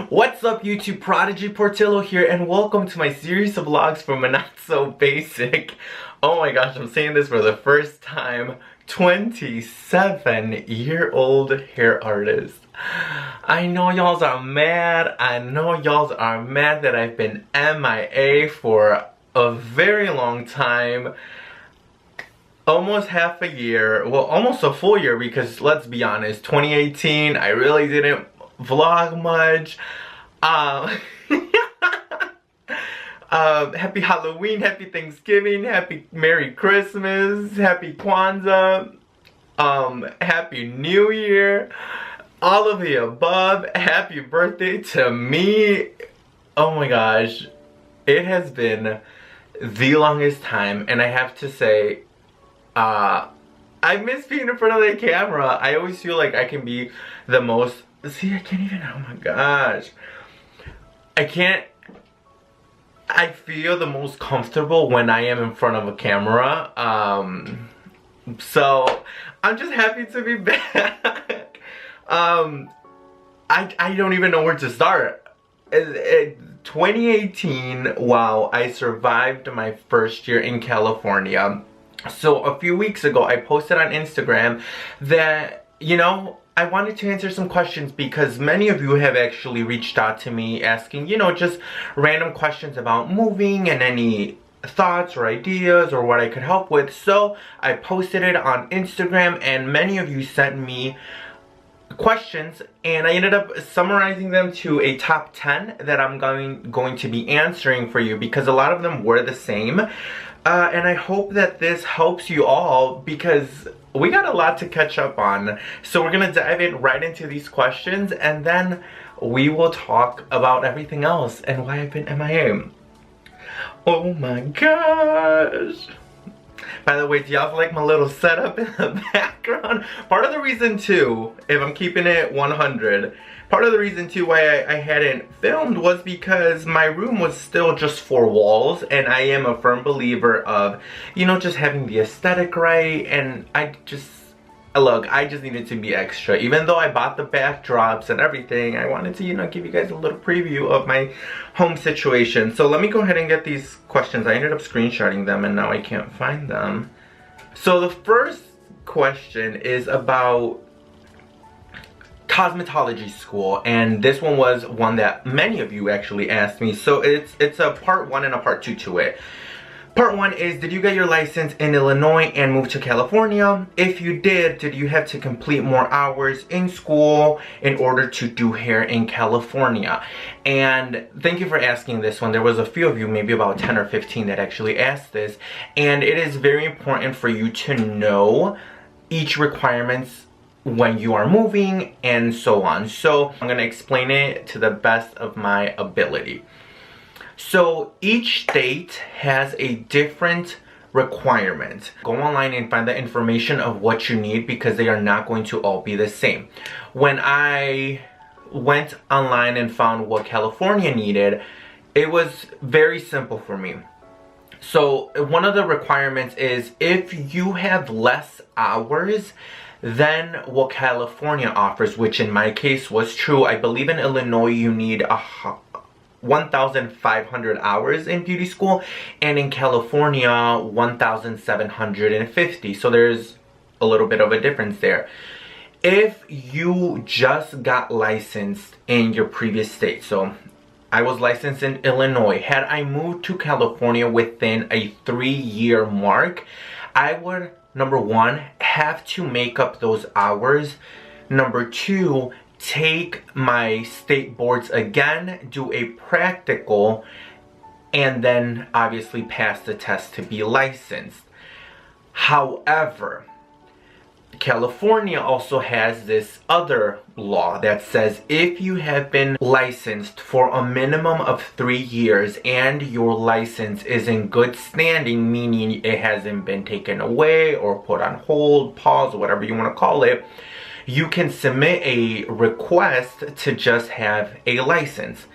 What's up YouTube, Prodigyportillo here, and welcome to my series of vlogs from a not so basic, oh my gosh, I'm saying this for the first time, 27-year-old hair artist. I know y'all are mad, that I've been MIA for a very long time. Almost half a year, well almost a full year, because let's be honest, 2018 I really didn't vlog much. Happy Halloween, happy Thanksgiving, happy Merry Christmas, happy Kwanzaa, happy New Year, all of the above. Happy birthday to me. Oh my gosh, it has been the longest time, and I have to say, I miss being in front of the camera. I always feel like I can be the most, see, I can't even, oh my gosh. I feel the most comfortable when I am in front of a camera. So, I'm just happy to be back. I don't even know where to start. 2018, wow, I survived my first year in California. So a few weeks ago, I posted on Instagram that, you know, I wanted to answer some questions because many of you have actually reached out to me asking, you know, just random questions about moving and any thoughts or ideas or what I could help with. So I posted it on Instagram and many of you sent me questions, and I ended up summarizing them to a top 10 that I'm going to be answering for you, because a lot of them were the same. And I hope that this helps you all, because we got a lot to catch up on. So we're gonna dive right into these questions, and then we will talk about everything else and why I've been MIA. Oh my gosh. By the way, do y'all like my little setup in the background? Part of the reason too, if I'm keeping it 100, part of the reason too why I hadn't filmed was because my room was still just 4 walls, and I am a firm believer of, you know, just having the aesthetic right, and I just needed to be extra. Even though I bought the backdrops and everything, I wanted to, you know, give you guys a little preview of my home situation. So let me go ahead and get these questions. I ended up screenshotting them and now I can't find them. So the first question is about cosmetology school, and this one was one that many of you actually asked me. So it's a part 1 and a part 2 to it. Part 1 is, did you get your license in Illinois and move to California? If you did you have to complete more hours in school in order to do hair in California? And thank you for asking this one. There was a few of you, maybe about 10 or 15, that actually asked this. And it is very important for you to know each requirements when you are moving and so on. So I'm gonna explain it to the best of my ability. So each state has a different requirement. Go online and find the information of what you need, because they are not going to all be the same. When I went online and found what California needed, it was very simple for me. So one of the requirements is, if you have less hours than what California offers, which in my case was true. I believe in Illinois you need 1,500 hours in beauty school, and in California 1,750. So there's a little bit of a difference there. If you just got licensed in your previous state, so I was licensed in Illinois, had I moved to California within a 3-year mark, I would, number 1, have to make up those hours. Number 2, take my state boards again, do a practical, and then obviously pass the test to be licensed. However, California also has this other law that says, if you have been licensed for a minimum of 3 years and your license is in good standing, meaning it hasn't been taken away or put on hold, pause, whatever you want to call it, you can submit a request to just have a license.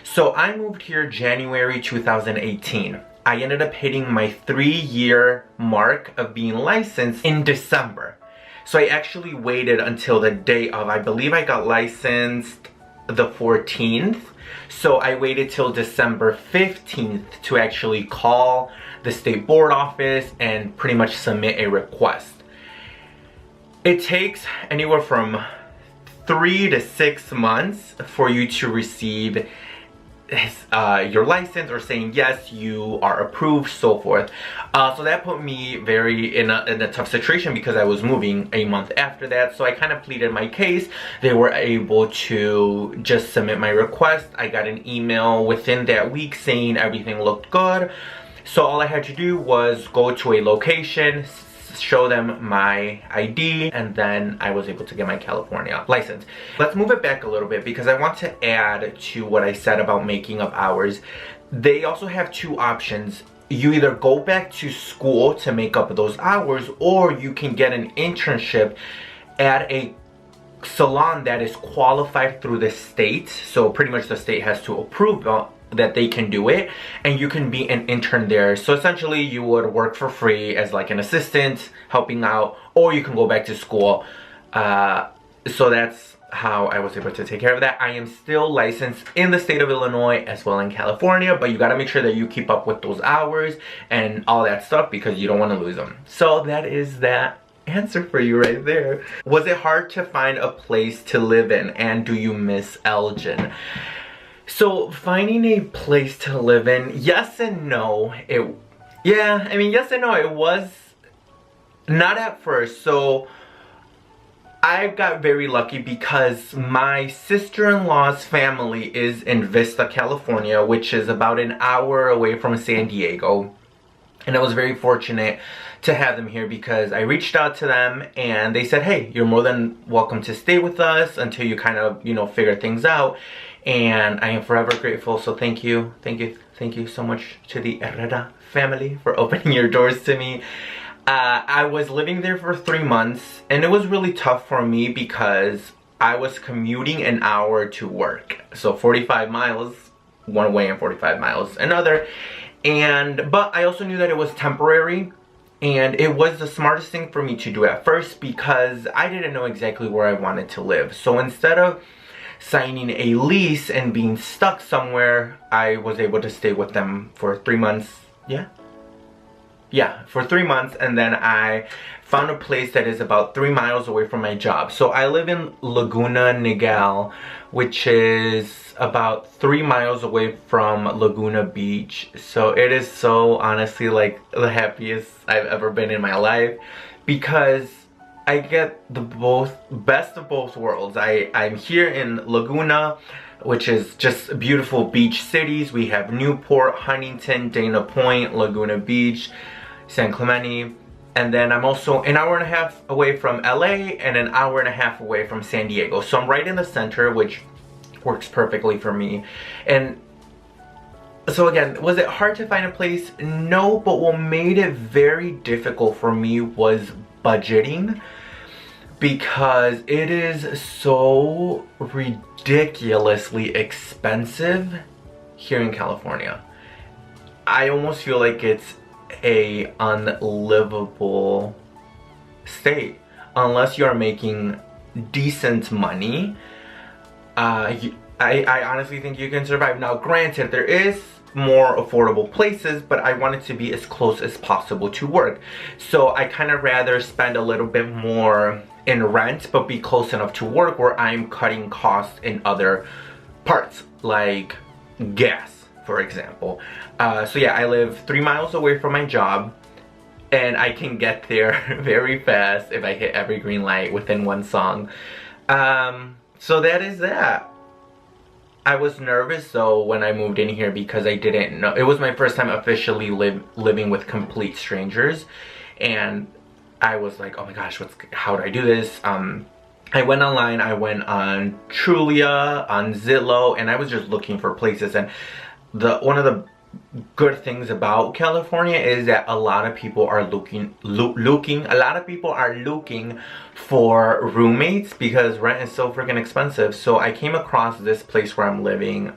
So I moved here January 2018. I ended up hitting my 3-year mark of being licensed in December. So I actually waited until the day of, I believe I got licensed the 14th. So I waited till December 15th to actually call the state board office and pretty much submit a request. It takes anywhere from 3 to 6 months for you to receive your license, or saying yes, you are approved, so forth. So that put me very in a tough situation because I was moving a month after that. So I kind of pleaded my case. They were able to just submit my request. I got an email within that week saying everything looked good. So all I had to do was go to a location, show them my ID, and then I was able to get my California license. Let's move it back a little bit because I want to add to what I said about making up hours. They also have two options. You either go back to school to make up those hours, or you can get an internship at a salon that is qualified through the state. So pretty much the state has to approve that they can do it, and you can be an intern there. So essentially you would work for free as like an assistant helping out, or you can go back to school. So that's how I was able to take care of that. I am still licensed in the state of Illinois as well in California, but you got to make sure that you keep up with those hours and all that stuff because you don't want to lose them. So that is that answer for you right there. Was it hard to find a place to live in, and do you miss Elgin? So finding a place to live in, yes and no. Yes and no. It was not at first. So I got very lucky because my sister-in-law's family is in Vista, California, which is about an hour away from San Diego. And I was very fortunate to have them here because I reached out to them and they said, hey, you're more than welcome to stay with us until you kind of, figure things out. And I am forever grateful. So thank you so much to the Herrera family for opening your doors to me. I was living there for 3 months, and it was really tough for me because I was commuting an hour to work. So 45 miles one way and 45 miles another. But I also knew that it was temporary, and it was the smartest thing for me to do at first because I didn't know exactly where I wanted to live. So instead of signing a lease and being stuck somewhere, I was able to stay with them for 3 months. For 3 months, and then I found a place that is about 3 miles away from my job. So I live in Laguna Niguel, which is about 3 miles away from Laguna Beach. So it is so honestly like the happiest I've ever been in my life because I get the best of both worlds. I'm here in Laguna, which is just beautiful beach cities. We have Newport, Huntington, Dana Point, Laguna Beach, San Clemente. And then I'm also an hour and a half away from LA and an hour and a half away from San Diego. So I'm right in the center, which works perfectly for me. And so again, was it hard to find a place? No, but what made it very difficult for me was budgeting, because it is so ridiculously expensive here in California. I almost feel like it's a unlivable state unless you're making decent money. I honestly think you can survive. Now granted, there is more affordable places, but I wanted to be as close as possible to work. So I kind of rather spend a little bit more in rent, but be close enough to work where I'm cutting costs in other parts, like gas, for example. So yeah, I live 3 miles away from my job, and I can get there very fast if I hit every green light within one song. So that is that. I was nervous though when I moved in here because I didn't know. It was my first time officially living with complete strangers, and I was like, oh my gosh, how do I do this? I went online, I went on Trulia, on Zillow, and I was just looking for places. And one of the good things about California is that a lot of people are looking for roommates because rent is so freaking expensive. So I came across this place where I'm living.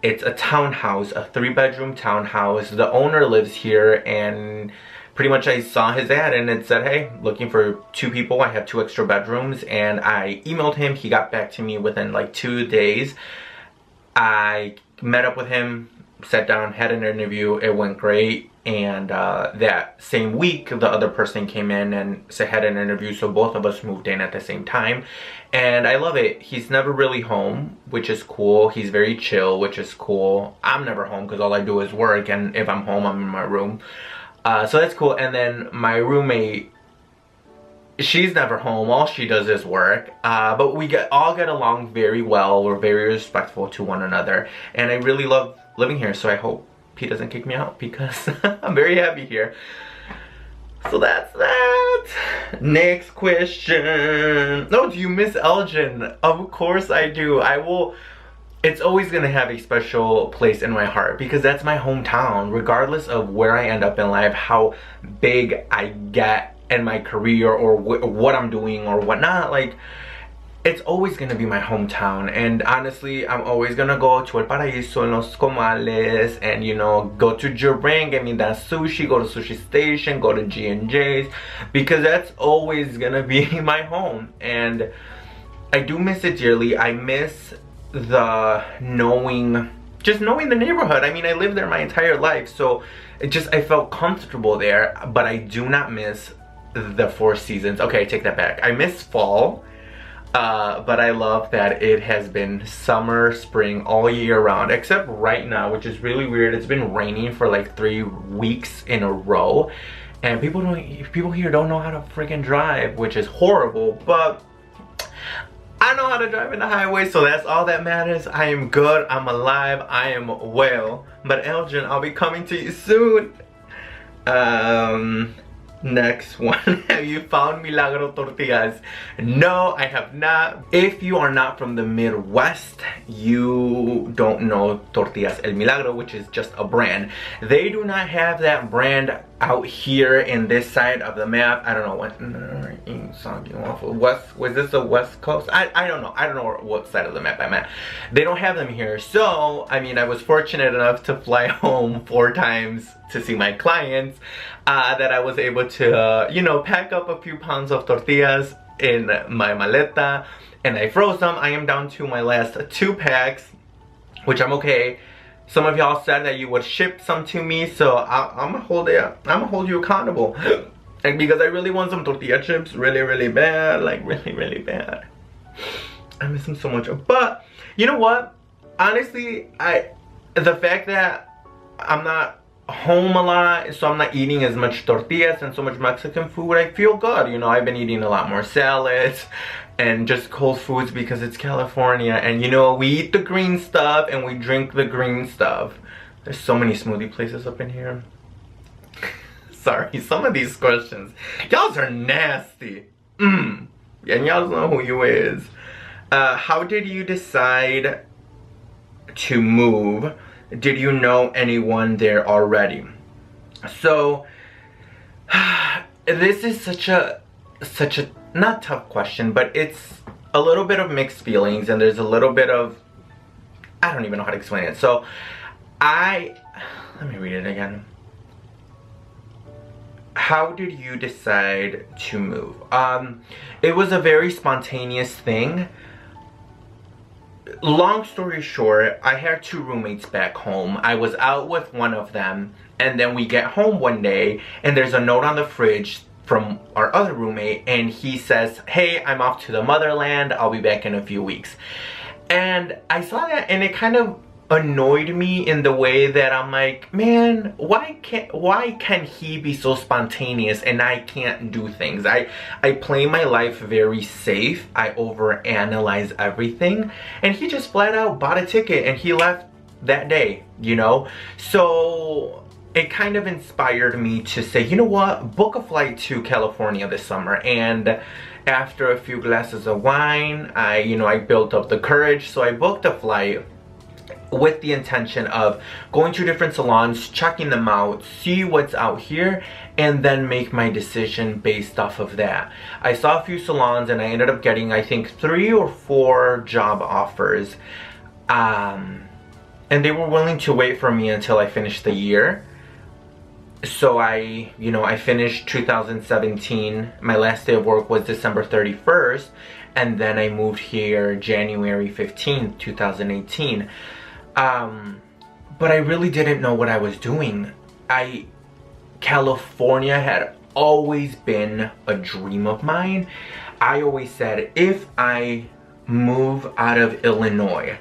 It's a townhouse, a 3-bedroom townhouse. The owner lives here, and pretty much I saw his ad and it said, hey, looking for 2 people. I have 2 extra bedrooms, and I emailed him. He got back to me within like 2 days. I met up with him, sat down, had an interview. It went great. And that same week, the other person came in and had an interview, so both of us moved in at the same time. And I love it. He's never really home, which is cool. He's very chill, which is cool. I'm never home because all I do is work, and if I'm home, I'm in my room. So that's cool. And then my roommate, she's never home. All she does is work. But we all get along very well. We're very respectful to one another. And I really love living here, so I hope he doesn't kick me out because I'm very happy here. So that's that. Next question. Oh, do you miss Elgin? Of course I do. I will. It's always gonna have a special place in my heart because that's my hometown, regardless of where I end up in life, how big I get in my career, or what I'm doing or whatnot. Like, it's always gonna be my hometown. And honestly, I'm always gonna go to El Paraíso and Los Comales, and you know, go to Jerang, get me that sushi, go to Sushi Station, go to G&J's, because that's always gonna be my home. And I do miss it dearly. I miss the just knowing the neighborhood. I mean, I lived there my entire life, so I felt comfortable there. But I do not miss the 4 seasons. Okay, I take that back. I miss fall. But I love that it has been summer, spring, all year round, except right now, which is really weird. It's been raining for like 3 weeks in a row, and people here don't know how to freaking drive, which is horrible. But I know how to drive in the highway, so that's all that matters. I am good, I'm alive, I am well. But Elgin, I'll be coming to you soon. Next one. Have you found Milagro tortillas? No, I have not. If you are not from the Midwest, you don't know Tortillas El Milagro, which is just a brand. They do not have that brand out here in this side of the map. I don't know what was this the West Coast? I don't know. I don't know what side of the map I'm at. They don't have them here. So I mean, I was fortunate enough to fly home 4 times to see my clients, that I was able to you know, pack up a few pounds of tortillas in my maleta, and I froze them. I am down to my last 2 packs, which I'm okay. Some of y'all said that you would ship some to me, so I'm gonna hold you accountable. And because I really want some tortilla chips really bad, like really bad. I miss them so much. But you know what? Honestly, the fact that I'm not home a lot, so I'm not eating as much tortillas and so much Mexican food, I feel good. You know, I've been eating a lot more salads and just cold foods because it's California, and you know, we eat the green stuff and we drink the green stuff. There's so many smoothie places up in here. Sorry, some of these questions, y'all are nasty. And y'all know who you is. How did you decide to move? Did you know anyone there already? So this is such a not tough question, but it's a little bit of mixed feelings, and there's a little bit of, I don't even know how to explain it. So let me read it again. How did you decide to move? It was a very spontaneous thing. Long story short, I had 2 roommates back home. I was out with one of them, and then we get home one day and there's a note on the fridge from our other roommate, and he says, hey, I'm off to the motherland, I'll be back in a few weeks. And I saw that, and it kind of annoyed me in the way that I'm like, man, why can he be so spontaneous and I can't do things? I play my life very safe. I overanalyze everything, and he just flat out bought a ticket and he left that day, you know? So it kind of inspired me to say, you know what, book a flight to California this summer. And after a few glasses of wine, I built up the courage, so I booked a flight with the intention of going to different salons, checking them out, see what's out here, and then make my decision based off of that. I saw a few salons and I ended up getting, I think, 3 or 4 job offers. And they were willing to wait for me until I finished the year. So I finished 2017. My last day of work was December 31st, and then I moved here January 15th, 2018. But I really didn't know what I was doing. California had always been a dream of mine. I always said, if I move out of Illinois,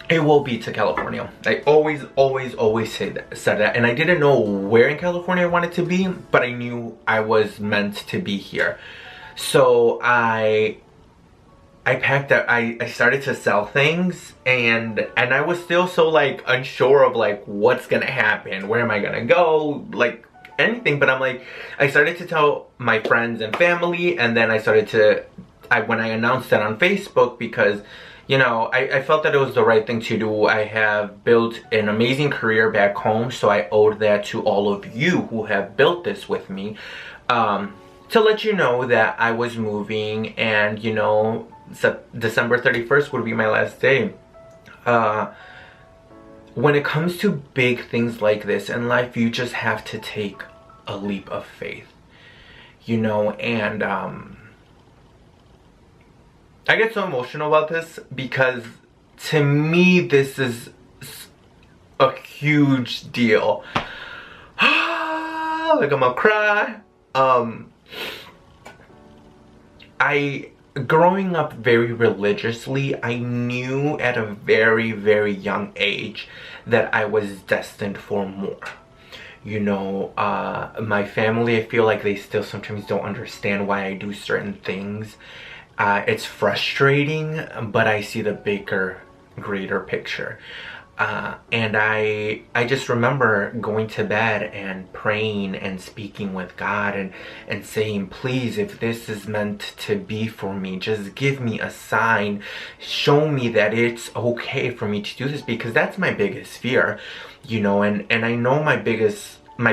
it will be to California. I always said that. And I didn't know where in California I wanted to be, but I knew I was meant to be here. So I packed up, I started to sell things, and I was still so like unsure of like what's gonna happen, where am I gonna go, like anything. But I'm like, I started to tell my friends and family, and then I started to, when I announced it on Facebook, because you know, I felt that it was the right thing to do. I have built an amazing career back home, so I owed that to all of you who have built this with me, to let you know that I was moving, and you know, December 31st would be my last day. When it comes to big things like this in life, you just have to take a leap of faith, you know. And I get so emotional about this because to me this is a huge deal. Like I'm gonna cry. Growing up very religiously, I knew at a very, very young age that I was destined for more. You know, my family, I feel like they still sometimes don't understand why I do certain things. It's frustrating, but I see the bigger, greater picture. And I just remember going to bed and praying and speaking with God and saying, please, if this is meant to be for me, just give me a sign. Show me that it's okay for me to do this, because that's my biggest fear, you know. And I know my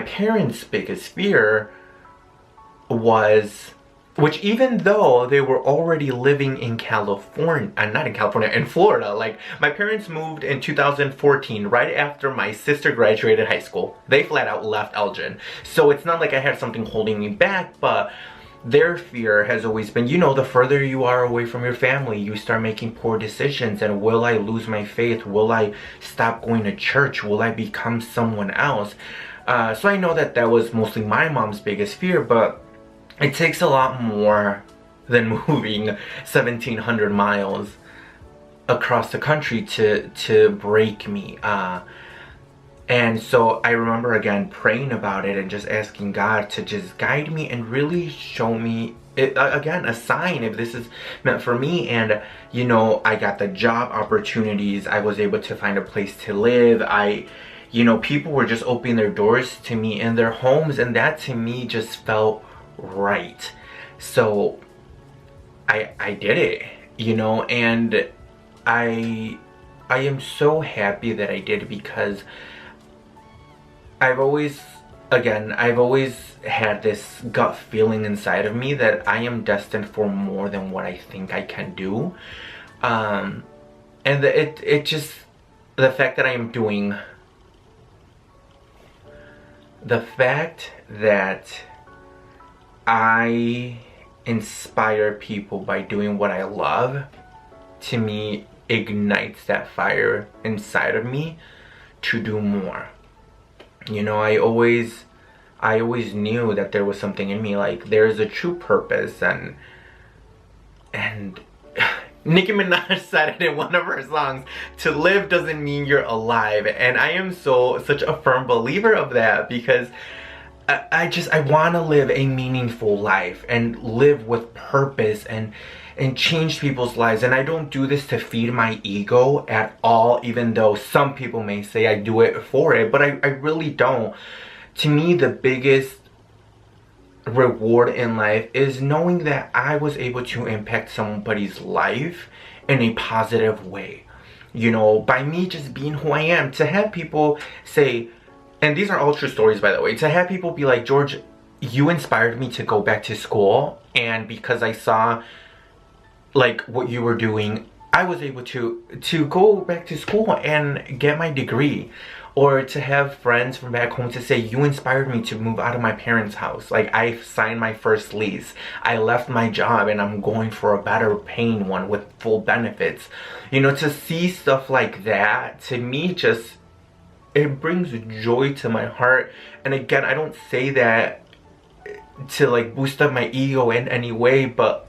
parents' biggest fear was, which even though they were already living in California, not in California, in Florida. Like, my parents moved in 2014, right after my sister graduated high school. They flat out left Elgin. So it's not like I had something holding me back, but their fear has always been, you know, the further you are away from your family, you start making poor decisions. And will I lose my faith? Will I stop going to church? Will I become someone else? So I know that that was mostly my mom's biggest fear, but it takes a lot more than moving 1,700 miles across the country to break me. And so I remember again praying about it and just asking God to just guide me and really show me, again, a sign if this is meant for me. And you know, I got the job opportunities. I was able to find a place to live. You know, people were just opening their doors to me in their homes, and that to me just felt right. So I did it, you know. And I am so happy that I did, because I've always had this gut feeling inside of me that I am destined for more than what I think I can do. And it just, the fact that I am doing, the fact that I inspire people by doing what I love, to me ignites that fire inside of me to do more. You know, I always knew that there was something in me, like there is a true purpose. And Nicki Minaj said it in one of her songs, to live doesn't mean you're alive. And I am such a firm believer of that, because I want to live a meaningful life and live with purpose and change people's lives. And I don't do this to feed my ego at all, even though some people may say I do it for it, but I really don't. To me, the biggest reward in life is knowing that I was able to impact somebody's life in a positive way. You know, by me just being who I am, to have people say, and these are all true stories, by the way, to have people be like, George, you inspired me to go back to school, and because I saw like what you were doing, I was able to go back to school and get my degree, or to have friends from back home to say, you inspired me to move out of my parents' house. Like, I signed my first lease, I left my job, and I'm going for a better paying one with full benefits. You know, to see stuff like that, to me, just, it brings joy to my heart. And again, I don't say that to like boost up my ego in any way, but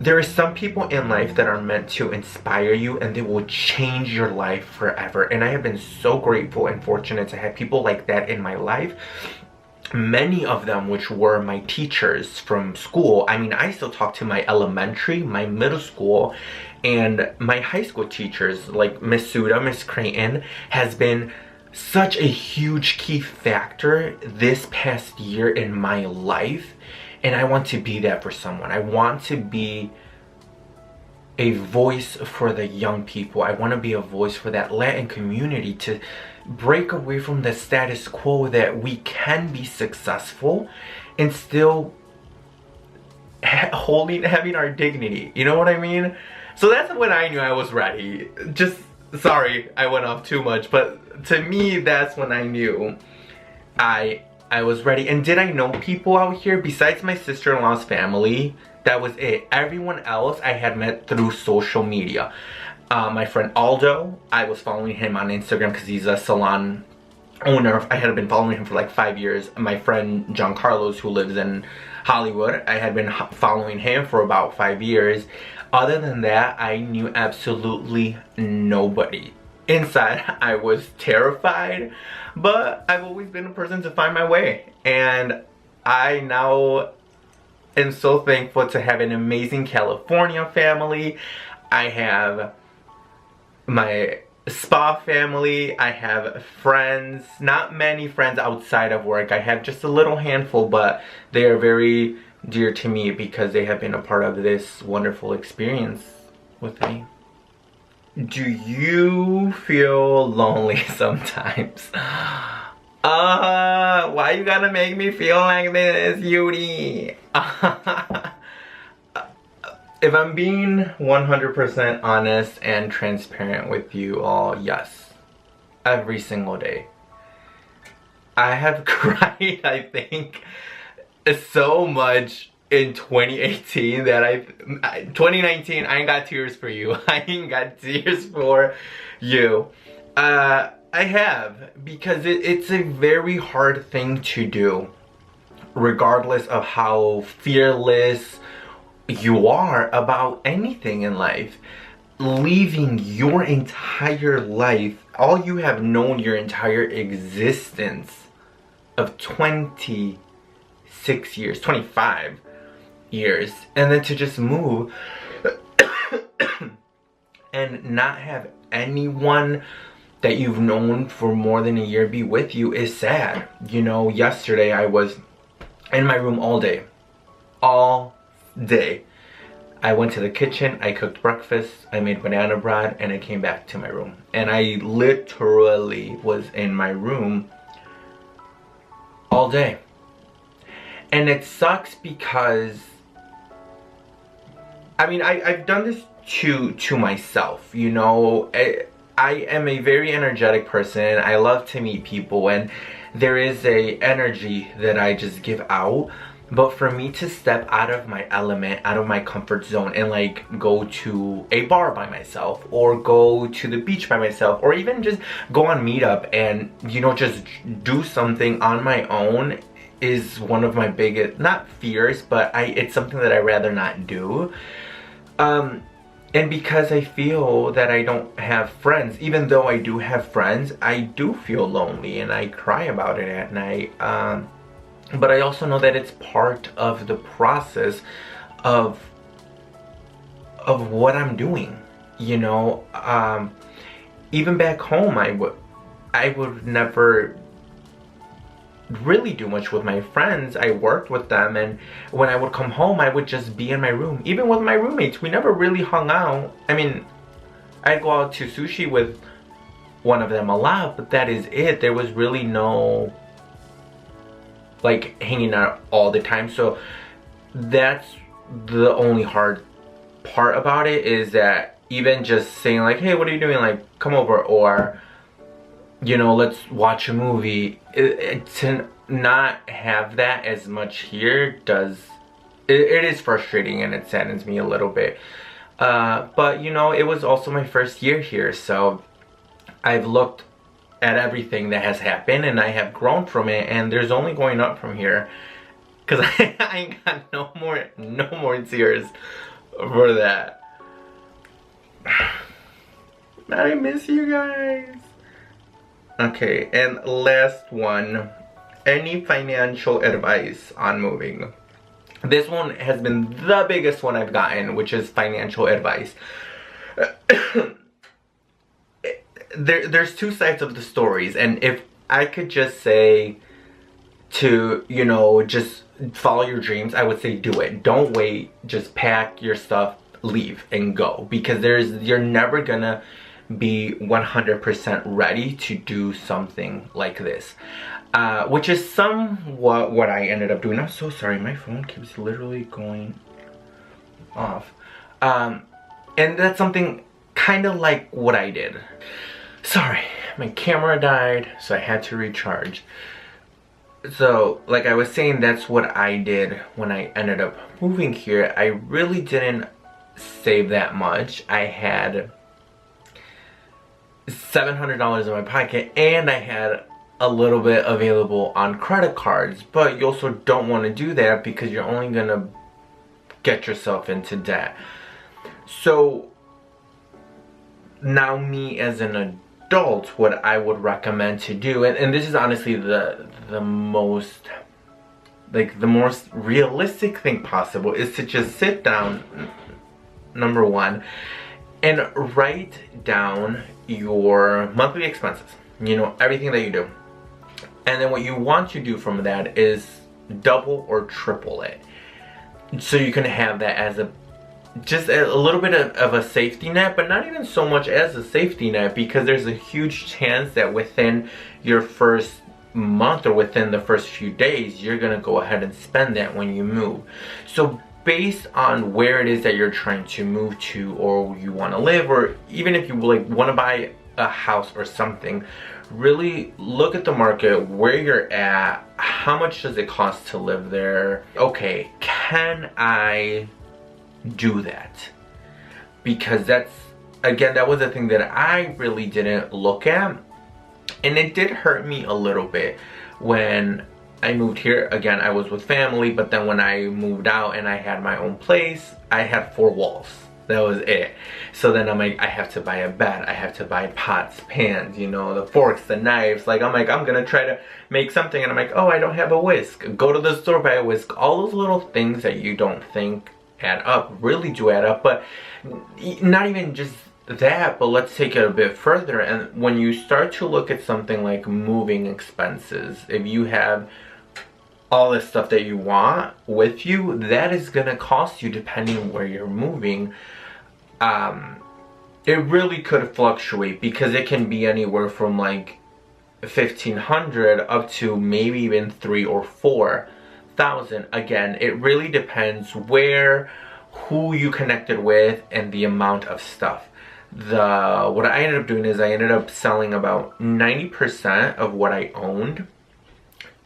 there are some people in life that are meant to inspire you, and they will change your life forever. And I have been so grateful and fortunate to have people like that in my life. Many of them which were my teachers from school. I mean, I still talk to my elementary, my middle school, and my high school teachers, like Miss Suda, Miss Creighton, has been such a huge key factor this past year in my life. And I want to be that for someone. I want to be a voice for the young people. I want to be a voice for that Latin community, to break away from the status quo, that we can be successful and still having our dignity. You know what I mean? So that's when I knew I was ready. Just, sorry, I went off too much, but to me, that's when I knew I was ready. And did I know people out here besides my sister-in-law's family? That was it. Everyone else I had met through social media. My friend Aldo, I was following him on Instagram because he's a salon owner. I had been following him for like 5 years. My friend John Carlos, who lives in Hollywood, I had been following him for about 5 years. Other than that, I knew absolutely nobody. Inside, I was terrified, but I've always been a person to find my way. And I now am so thankful to have an amazing California family. I have my spa family. I have friends, not many friends outside of work. I have just a little handful, but they are very dear to me because they have been a part of this wonderful experience with me. Do you feel lonely sometimes? Why you gotta make me feel like this, Yuri? If I'm being 100% honest and transparent with you all, yes. Every single day. I have cried, I think, so much in 2018 that 2019, I ain't got tears for you. I ain't got tears for you. I have, because it's a very hard thing to do, regardless of how fearless you are about anything in life. Leaving your entire life, all you have known your entire existence of 26 years, 25 years, and then to just move and not have anyone that you've known for more than a year be with you is sad. You know, yesterday I was in my room all day. I went to the kitchen, I cooked breakfast, I made banana bread, and I came back to my room. And I literally was in my room all day. And it sucks because, I mean, I've done this to myself, you know. I am a very energetic person. I love to meet people, and there is a energy that I just give out. But for me to step out of my element, out of my comfort zone, and like go to a bar by myself, or go to the beach by myself, or even just go on Meetup and, you know, just do something on my own, is one of my biggest, not fears, but it's something that I'd rather not do. And because I feel that I don't have friends, even though I do have friends, I do feel lonely and I cry about it at night. But I also know that it's part of the process of what I'm doing, you know. Even back home, I would never really do much with my friends. I worked with them, and when I would come home, I would just be in my room. Even with my roommates, we never really hung out. I mean, I'd go out to sushi with one of them a lot, but that is it. There was really no like hanging out all the time. So that's the only hard part about it is that even just saying like, hey, what are you doing, like come over, or you know, let's watch a movie, to not have that as much here it is frustrating, and it saddens me a little bit. But you know, it was also my first year here, so I've looked at everything that has happened and I have grown from it, and there's only going up from here, because I ain't got no more tears for that. I miss you guys. Okay, and last one, any financial advice on moving? This one has been the biggest one I've gotten, which is financial advice. There's two sides of the stories, and if I could just say to, you know, just follow your dreams, I would say do it. Don't wait, just pack your stuff, leave, and go, because you're never gonna be 100% ready to do something like this, which is somewhat what I ended up doing. I'm so sorry, my phone keeps literally going off, and that's something kind of like what I did. Sorry, my camera died, so I had to recharge. So like I was saying, that's what I did when I ended up moving here. I really didn't save that much. I had $700 in my pocket, and I had a little bit available on credit cards, but you also don't want to do that because you're only gonna get yourself into debt. So now, me as an adult, what I would recommend to do, and this is honestly the most, like the most realistic thing possible, is to just sit down, number one, and write down your monthly expenses, you know, everything that you do. And then what you want to do from that is double or triple it, so you can have that as just a little bit of a safety net, but not even so much as a safety net, because there's a huge chance that within your first month or within the first few days, you're gonna go ahead and spend that when you move. So based on where it is that you're trying to move to, or you want to live, or even if you like want to buy a house or something, really look at the market, where you're at, how much does it cost to live there. Okay, can I do that? Because that's, again, that was a thing that I really didn't look at, and it did hurt me a little bit when I moved here. Again, I was with family, but then when I moved out and I had my own place, I had 4 walls. That was it. So then I'm like, I have to buy a bed, I have to buy pots, pans, you know, the forks, the knives. Like, I'm like, I'm gonna try to make something, and I'm like, oh, I don't have a whisk. Go to the store, buy a whisk. All those little things that you don't think add up really do add up. But not even just that, but let's take it a bit further. And when you start to look at something like moving expenses, if you have all this stuff that you want with you, that is gonna cost you, depending where you're moving. It really could fluctuate, because it can be anywhere from like $1,500 up to maybe even $3,000 or $4,000. Again, it really depends where, who you connected with, and the amount of stuff. What I ended up doing is I ended up selling about 90% of what I owned,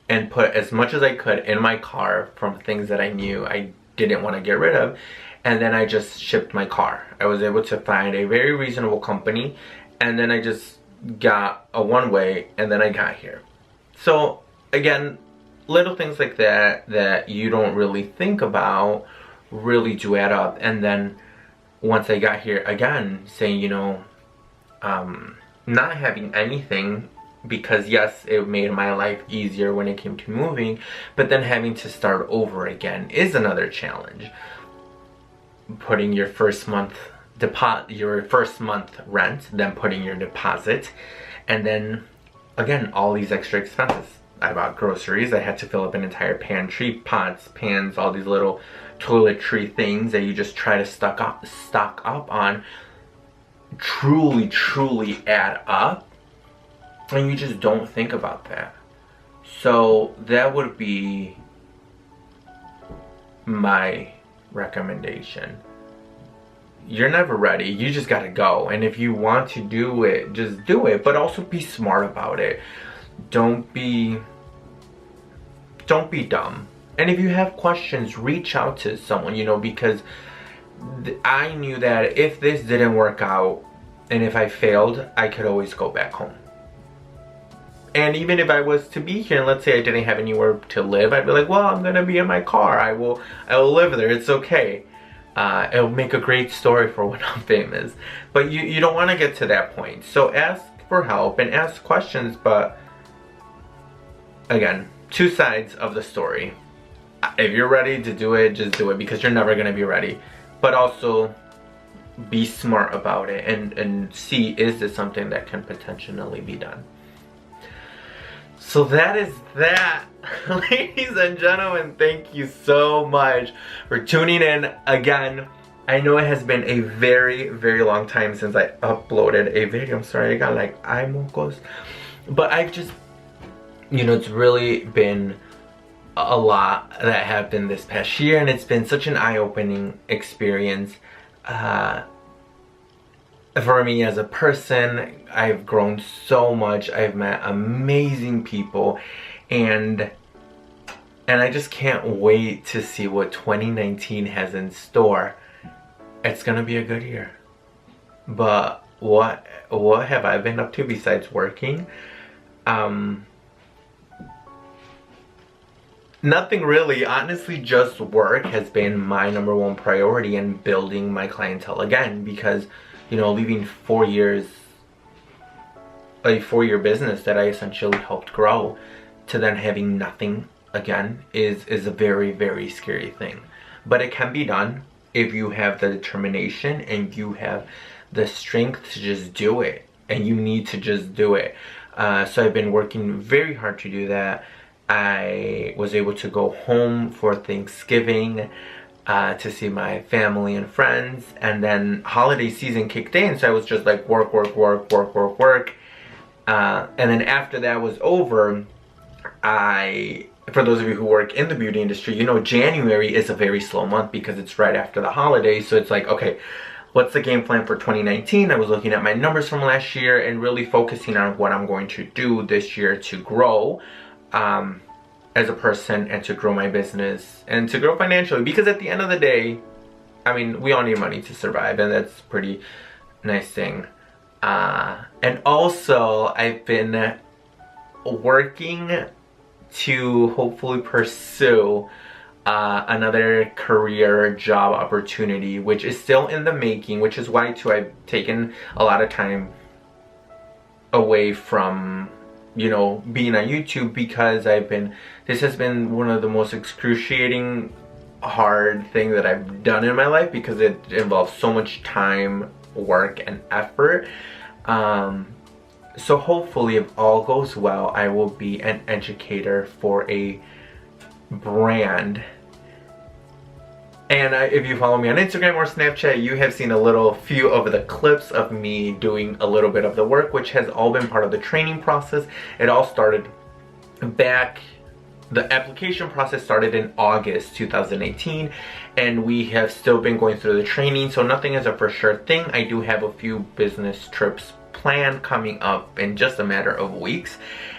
and put as much as I could in my car from things that I knew I didn't want to get rid of, and then I just shipped my car. I was able to find a very reasonable company, and then I just got a one-way, and then I got here. So again, little things like that you don't really think about really do add up. And then once I got here, again, saying, you know, not having anything, because yes, it made my life easier when it came to moving, but then having to start over again is another challenge. Putting your first month rent, then putting your deposit, and then again, all these extra expenses. I bought groceries, I had to fill up an entire pantry, pots, pans, all these little toiletry things that you just try to stock up on, truly add up, and you just don't think about that. So that would be my recommendation. you're never ready. You just gotta go. And if you want to do it, just do it. But also be smart about it. Don't be dumb. And if you have questions, reach out to someone, you know, because I knew that if this didn't work out and if I failed, I could always go back home. And even if I was to be here, and let's say I didn't have anywhere to live, I'd be like, well, I'm gonna be in my car. I will live there. It's okay. It'll make a great story for when I'm famous. But you don't want to get to that point. So ask for help and ask questions. But again, two sides of the story. If you're ready to do it, just do it, because you're never gonna be ready. But also be smart about it and see, is this something that can potentially be done? So that is that. Ladies and gentlemen, thank you so much for tuning in again. I know it has been a very, very long time since I uploaded a video. I'm sorry, I got like eye mocos. But I've just, you know, it's really been a lot that happened this past year, and it's been such an eye-opening experience for me as a person. I've grown so much. I've met amazing people, and I just can't wait to see what 2019 has in store. It's gonna be a good year. But what have I been up to besides working? Nothing really. Honestly, just work has been my #1 priority, and building my clientele again, because, you know, leaving 4 years, a 4-year business that I essentially helped grow, to then having nothing again is a very, very scary thing. But it can be done if you have the determination and you have the strength to just do it, and you need to just do it. So I've been working very hard to do that. I was able to go home for Thanksgiving to see my family and friends, and then holiday season kicked in, so I was just like work. And then after that was over, for those of you who work in the beauty industry, you know January is a very slow month because it's right after the holidays. So it's like, okay, what's the game plan for 2019? I was looking at my numbers from last year and really focusing on what I'm going to do this year to grow as a person, and to grow my business, and to grow financially. Because at the end of the day, I mean, we all need money to survive, and that's a pretty nice thing. And also, I've been working to hopefully pursue another career job opportunity, which is still in the making, which is why too I've taken a lot of time away from, you know, being on YouTube, because this has been one of the most excruciating hard thing that I've done in my life, because it involves so much time, work, and effort. So hopefully, if all goes well, I will be an educator for a brand. And if you follow me on Instagram or Snapchat, you have seen a few of the clips of me doing a little bit of the work, which has all been part of the training process. It all started back, the application process started in August 2018, and we have still been going through the training, so nothing is a for sure thing. I do have a few business trips planned coming up in just a matter of weeks.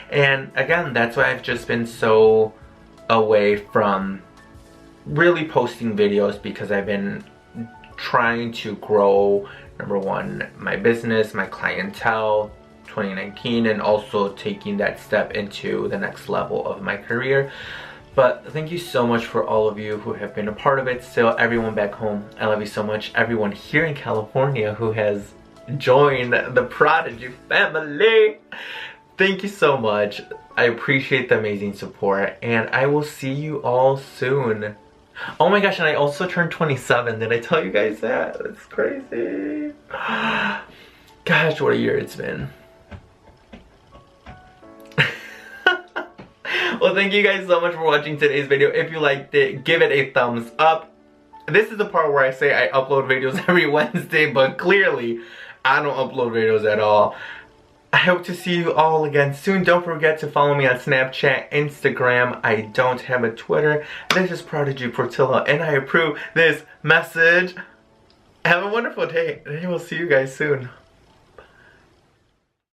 And again, that's why I've just been so away from really posting videos, because I've been trying to grow, #1, my business, my clientele, 2019, and also taking that step into the next level of my career. But thank you so much for all of you who have been a part of it. Still, everyone back home, I love you so much. Everyone here in California who has joined the Prodigy family, thank you so much. I appreciate the amazing support, and I will see you all soon. Oh my gosh, and I also turned 27. Did I tell you guys that? That's crazy. Gosh, what a year it's been. Well, thank you guys so much for watching today's video. If you liked it, give it a thumbs up. This is the part where I say I upload videos every Wednesday, but clearly I don't upload videos at all. I hope to see you all again soon. Don't forget to follow me on Snapchat, Instagram. I don't have a Twitter. This is Prodigyportillo, and I approve this message. Have a wonderful day, and I will see you guys soon.